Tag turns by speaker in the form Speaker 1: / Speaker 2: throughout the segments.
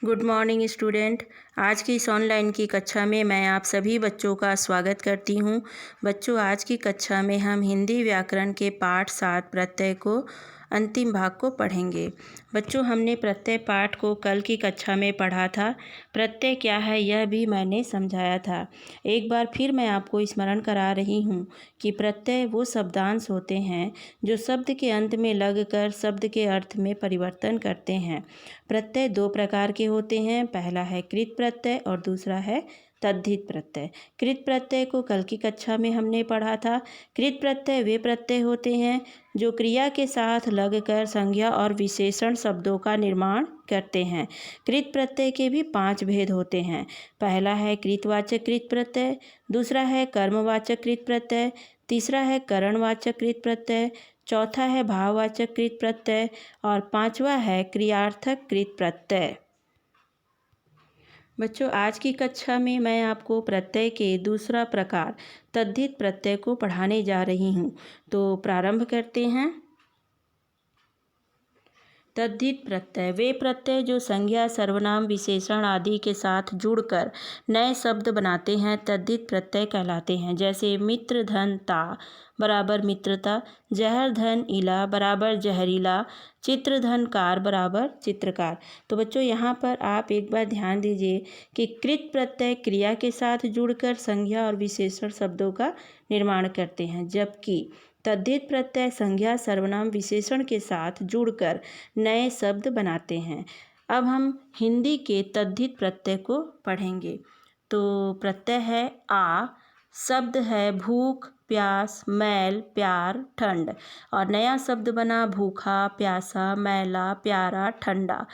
Speaker 1: Good morning student. आज की इस ऑनलाइन की कक्षा में मैं आप सभी बच्चों का स्वागत करती हूं। बच्चों, आज की कक्षा में हम हिंदी व्याकरण के पाठ 7 प्रत्यय को अंतिम भाग को पढ़ेंगे। बच्चों, हमने प्रत्यय पाठ को कल की कक्षा में पढ़ा था। प्रत्यय क्या है यह भी मैंने समझाया था। एक बार फिर मैं आपको स्मरण करा रही हूँ कि प्रत्यय वो शब्दांश होते हैं जो शब्द के अंत में लगकर शब्द के अर्थ में परिवर्तन करते हैं। प्रत्यय दो प्रकार के होते हैं, पहला है कृत प्रत्यय और दूसरा है तद्धित प्रत्यय। कृत प्रत्यय को कल की कक्षा में हमने पढ़ा था। कृत प्रत्यय वे प्रत्यय होते हैं जो क्रिया के साथ लगकर संज्ञा और विशेषण शब्दों का निर्माण करते हैं। कृत प्रत्यय के भी 5 भेद होते हैं। पहला है कृतवाचक कृत प्रत्यय, दूसरा है कर्मवाचक कृत प्रत्यय, तीसरा है करणवाचक कृत प्रत्यय, चौथा है भाववाचक कृत प्रत्यय और पांचवा है क्रियार्थक कृत प्रत्यय। बच्चों, आज की कक्षा में मैं आपको प्रत्यय के दूसरा प्रकार तद्धित प्रत्यय को पढ़ाने जा रही हूँ। तो प्रारंभ करते हैं। तद्धित प्रत्यय वे प्रत्यय जो संज्ञा, सर्वनाम, विशेषण आदि के साथ जुड़कर नए शब्द बनाते हैं तद्धित प्रत्यय कहलाते हैं। जैसे मित्र धन ता बराबर मित्रता, जहर धन इला बराबर जहरीला, चित्र धन कार बराबर चित्रकार। तो बच्चों, यहाँ पर आप एक बार ध्यान दीजिए कि कृत प्रत्यय क्रिया के साथ जुड़कर संज्ञा और विशेषण शब्दों का निर्माण करते हैं, जबकि तद्धित प्रत्यय संज्ञा, सर्वनाम, विशेषण के साथ जुड़कर नए शब्द बनाते हैं। अब हम हिंदी के तद्धित प्रत्यय को पढ़ेंगे। तो प्रत्यय है आ, शब्द है भूख, प्यास, मैल, प्यार, ठंड और नया शब्द बना भूखा, प्यासा, मैला, प्यारा, ठंडा।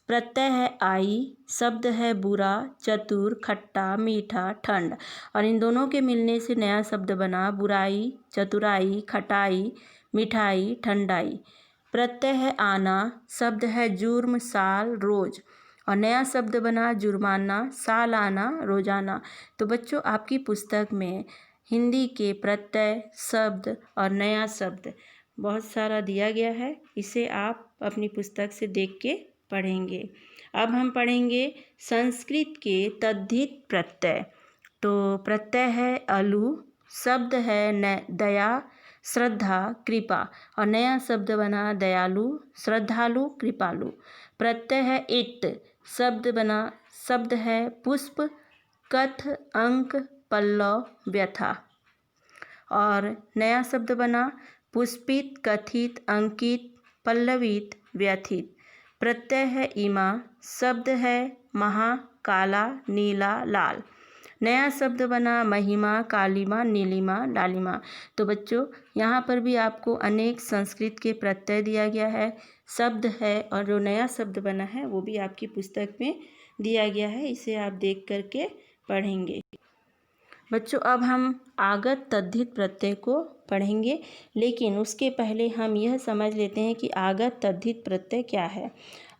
Speaker 1: प्रत्यय है आई, शब्द है बुरा, चतुर, खट्टा, मीठा, ठंड और इन दोनों के मिलने से नया शब्द बना बुराई, चतुराई, खटाई, मिठाई, ठंडाई। प्रत्यय है आना, शब्द है जुर्म, साल, रोज और नया शब्द बना जुर्माना, सालाना, रोजाना। तो बच्चों, आपकी पुस्तक में हिंदी के प्रत्यय, शब्द और नया शब्द बहुत सारा दिया गया है। इसे आप अपनी पुस्तक से देख के पढ़ेंगे। अब हम पढ़ेंगे संस्कृत के तद्धित प्रत्यय। तो प्रत्यय है अलु, शब्द है दया, श्रद्धा, कृपा और नया शब्द बना दयालु, श्रद्धालु, कृपालु। प्रत्यय है इत, शब्द है पुष्प, कथ, अंक, पल्लव, व्यथा और नया शब्द बना पुष्पित, कथित, अंकित, पल्लवित, व्यथित। प्रत्यय है इमा, शब्द है महा, काला, नीला, लाल। नया शब्द बना महिमा, कालिमा, नीलिमा, लालिमा। तो बच्चों, यहाँ पर भी आपको अनेक संस्कृत के प्रत्यय दिया गया है, शब्द है और जो नया शब्द बना है वो भी आपकी पुस्तक में दिया गया है। इसे आप देख करके पढ़ेंगे। बच्चों, अब हम आगत तद्धित प्रत्यय को पढ़ेंगे, लेकिन उसके पहले हम यह समझ लेते हैं कि आगत तद्धित प्रत्यय क्या है।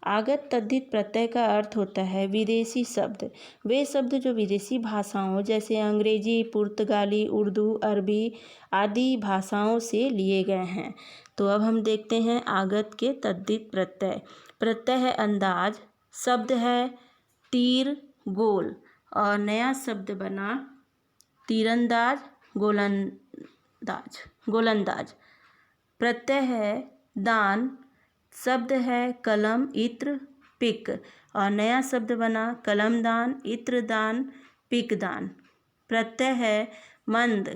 Speaker 1: आगत तद्धित प्रत्यय का अर्थ होता है विदेशी शब्द। वे शब्द जो विदेशी भाषाओं जैसे अंग्रेजी, पुर्तगाली, उर्दू, अरबी आदि भाषाओं से लिए गए हैं। तो अब हम देखते हैं आगत के तद्धित प्रत्यय। प्रत्यय है अंदाज, शब्द है तीर, गोल और नया शब्द बना तीरंदाज, गोलंदाज। प्रत्यय है दान, शब्द है कलम, इत्र, पिक और नया शब्द बना कलमदान, इत्रदान, पिकदान। प्रत्यय है मंद,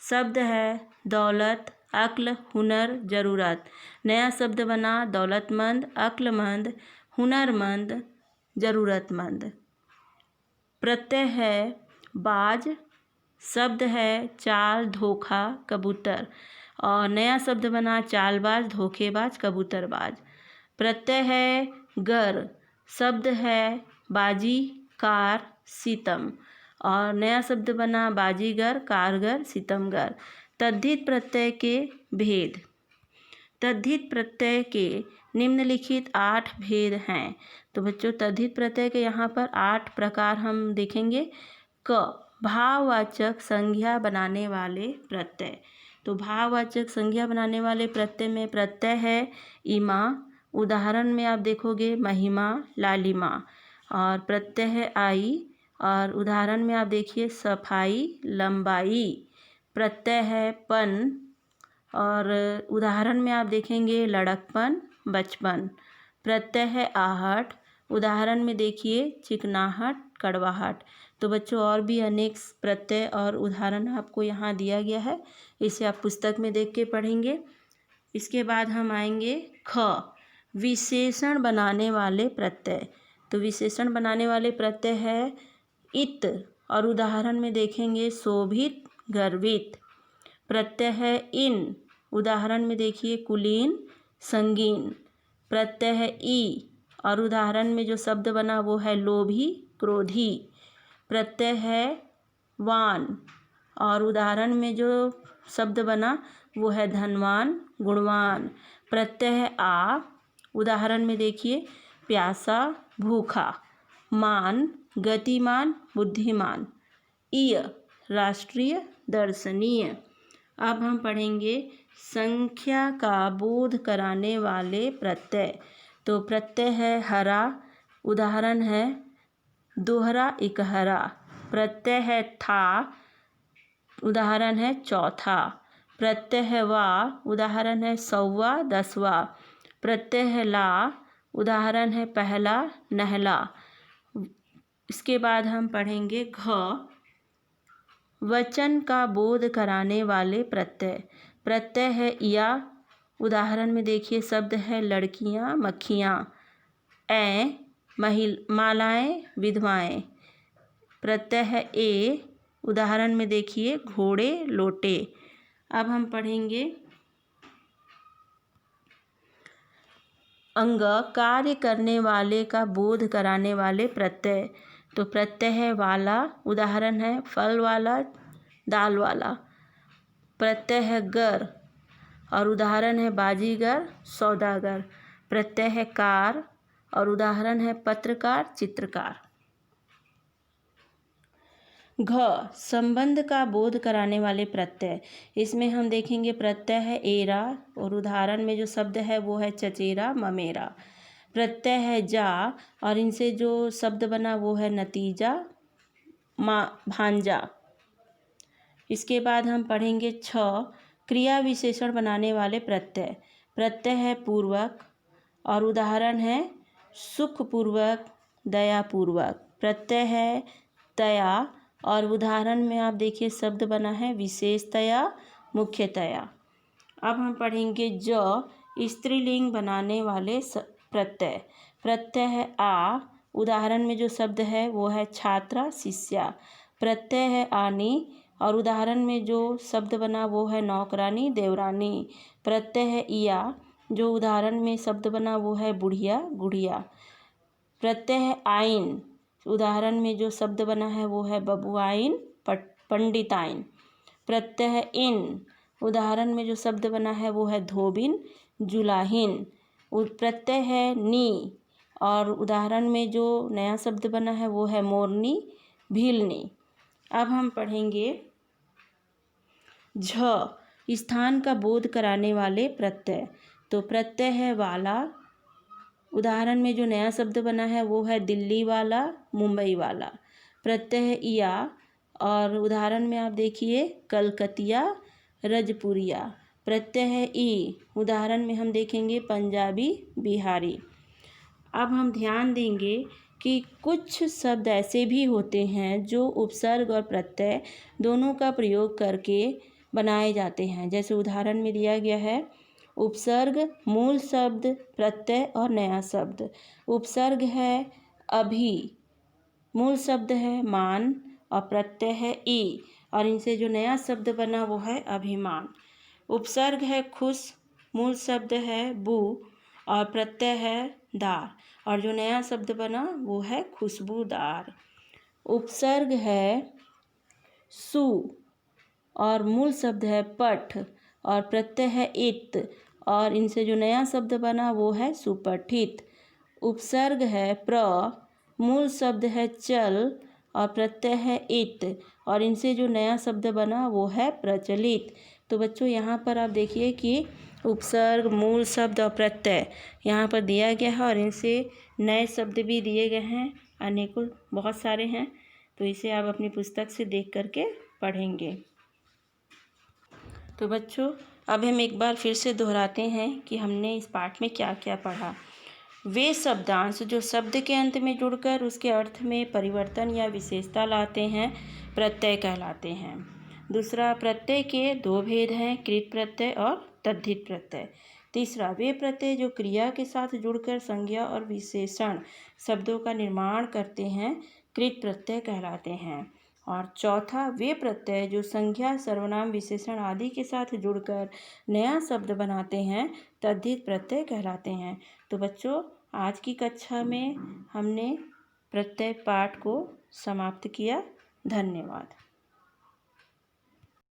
Speaker 1: शब्द है दौलत, अक्ल, हुनर, जरूरत। नया शब्द बना दौलतमंद, अक्लमंद, हुनरमंद, जरूरतमंद। प्रत्यय है बाज, शब्द है चाल, धोखा, कबूतर और नया शब्द बना चालबाज, धोखेबाज, कबूतरबाज। प्रत्यय है गर, शब्द है बाजी, कार, सितम और नया शब्द बना बाजीगर, कारगर, सितमगर। तद्धित प्रत्यय के भेद। तद्धित प्रत्यय के निम्नलिखित 8 भेद हैं। तो बच्चों, तद्धित प्रत्यय के यहाँ पर 8 प्रकार हम देखेंगे। क, भाववाचक संज्ञा बनाने वाले प्रत्यय। तो भाववाचक संज्ञा बनाने वाले प्रत्यय में प्रत्यय है इमा, उदाहरण में आप देखोगे महिमा, लालिमा। और प्रत्यय है आई, और उदाहरण में आप देखिए सफाई, लंबाई। प्रत्यय है पन, और उदाहरण में आप देखेंगे लड़कपन, बचपन। प्रत्यय है आहट, उदाहरण में देखिए चिकनाहट, कड़वाहट। तो बच्चों और भी अनेक प्रत्यय और उदाहरण आपको यहाँ दिया गया है, इसे आप पुस्तक में देख के पढ़ेंगे। इसके बाद हम आएंगे ख, विशेषण बनाने वाले प्रत्यय। तो विशेषण बनाने वाले प्रत्यय है इत, और उदाहरण में देखेंगे शोभित, गर्वित। प्रत्यय है इन, उदाहरण में देखिए कुलीन, संगीन। प्रत्यय है ई, और उदाहरण में जो शब्द बना वो है लोभी, क्रोधी। प्रत्यय है वान, और उदाहरण में जो शब्द बना वो है धनवान, गुणवान। प्रत्यय है आ, उदाहरण में देखिए प्यासा, भूखा। मान, गतिमान, बुद्धिमान। इय, राष्ट्रीय, दर्शनीय। अब हम पढ़ेंगे संख्या का बोध कराने वाले प्रत्यय। तो प्रत्यय है हरा, उदाहरण है दोहरा, इकहरा। प्रत्यय है था, उदाहरण है चौथा। प्रत्यय है वा, उदाहरण है सौवा, दसवा। प्रत्यय है ला, उदाहरण है पहला, नहला। इसके बाद हम पढ़ेंगे घ, वचन का बोध कराने वाले प्रत्यय। प्रत्यय है या, उदाहरण में देखिए शब्द है लड़कियां, मक्खियां। ए, मालाएं, विधवाएं। प्रत्यय है ए, उदाहरण में देखिए घोड़े, लोटे। अब हम पढ़ेंगे अंग, कार्य करने वाले का बोध कराने वाले प्रत्यय। तो प्रत्यय है वाला, उदाहरण है फल वाला, दाल वाला। प्रत्यय है गर, और उदाहरण है बाजीगर, सौदागर। प्रत्यय है कार, और उदाहरण है पत्रकार, चित्रकार। घ, संबंध का बोध कराने वाले प्रत्यय। इसमें हम देखेंगे प्रत्यय है एरा, और उदाहरण में जो शब्द है वो है चचेरा, ममेरा। प्रत्यय है जा, और इनसे जो शब्द बना वो है नतीजा, भांजा। इसके बाद हम पढ़ेंगे छ, क्रिया विशेषण बनाने वाले प्रत्यय। प्रत्यय है पूर्वक, और उदाहरण है सुखपूर्वक, दयापूर्वक। प्रत्यय है तया, और उदाहरण में आप देखिए शब्द बना है विशेषतया, मुख्यतया। अब हम पढ़ेंगे ज, स्त्रीलिंग बनाने वाले प्रत्यय। प्रत्यय है आ, उदाहरण में जो शब्द है वो है छात्रा, शिष्या। प्रत्यय है आनी, और उदाहरण में जो शब्द बना वो है नौकरानी, देवरानी। प्रत्यय है इया, जो उदाहरण में शब्द बना वो है बुढ़िया, गुड़िया। प्रत्यय है आइन, उदाहरण में जो शब्द बना है वो है बबुआइन, पंडिताइन। प्रत्यय है इन, उदाहरण में जो शब्द बना है वो है धोबिन, जुलाहिन। प्रत्यय है नी, और उदाहरण में जो नया शब्द बना है वो है मोरनी, भीलनी। अब हम पढ़ेंगे झ, स्थान का बोध कराने वाले प्रत्यय। तो प्रत्यय है वाला, उदाहरण में जो नया शब्द बना है वो है दिल्ली वाला, मुंबई वाला। प्रत्यय है इया, और उदाहरण में आप देखिए कलकतिया, रजपुरिया। प्रत्यय है ई, उदाहरण में हम देखेंगे पंजाबी, बिहारी। अब हम ध्यान देंगे कि कुछ शब्द ऐसे भी होते हैं जो उपसर्ग और प्रत्यय दोनों का प्रयोग करके बनाए जाते हैं। जैसे उदाहरण में दिया गया है उपसर्ग, मूल शब्द, प्रत्यय और नया शब्द। उपसर्ग है अभी, मूल शब्द है मान, और प्रत्यय है ई, और इनसे जो नया शब्द बना वो है अभिमान। उपसर्ग है खुश, मूल शब्द है बू, और प्रत्यय है दार, और जो नया शब्द बना वो है खुशबूदार। उपसर्ग है सु, और मूल शब्द है पठ, और प्रत्यय है इत, और इनसे जो नया शब्द बना वो है सुपठित। उपसर्ग है प्र, मूल शब्द है चल, और प्रत्यय है इत, और इनसे जो नया शब्द बना वो है प्रचलित। तो बच्चों यहाँ पर आप देखिए कि उपसर्ग, मूल शब्द और प्रत्यय यहाँ पर दिया गया है और इनसे नए शब्द भी दिए गए हैं, अनेकों बहुत सारे हैं। तो इसे आप अपनी पुस्तक से देख करके पढ़ेंगे। तो बच्चों, अब हम एक बार फिर से दोहराते हैं कि हमने इस पाठ में क्या क्या पढ़ा। वे शब्दांश जो शब्द के अंत में जुड़कर उसके अर्थ में परिवर्तन या विशेषता लाते हैं, प्रत्यय कहलाते हैं। दूसरा, प्रत्यय के दो भेद हैं, कृत प्रत्यय और तद्धित प्रत्यय। तीसरा, वे प्रत्यय जो क्रिया के साथ जुड़कर संज्ञा और विशेषण शब्दों का निर्माण करते हैं, कृत प्रत्यय कहलाते हैं। और चौथा, वे प्रत्यय जो संज्ञा, सर्वनाम, विशेषण आदि के साथ जुड़कर नया शब्द बनाते हैं, तद्धित प्रत्यय कहलाते हैं। तो बच्चों, आज की कक्षा में हमने प्रत्यय पाठ को समाप्त किया। धन्यवाद।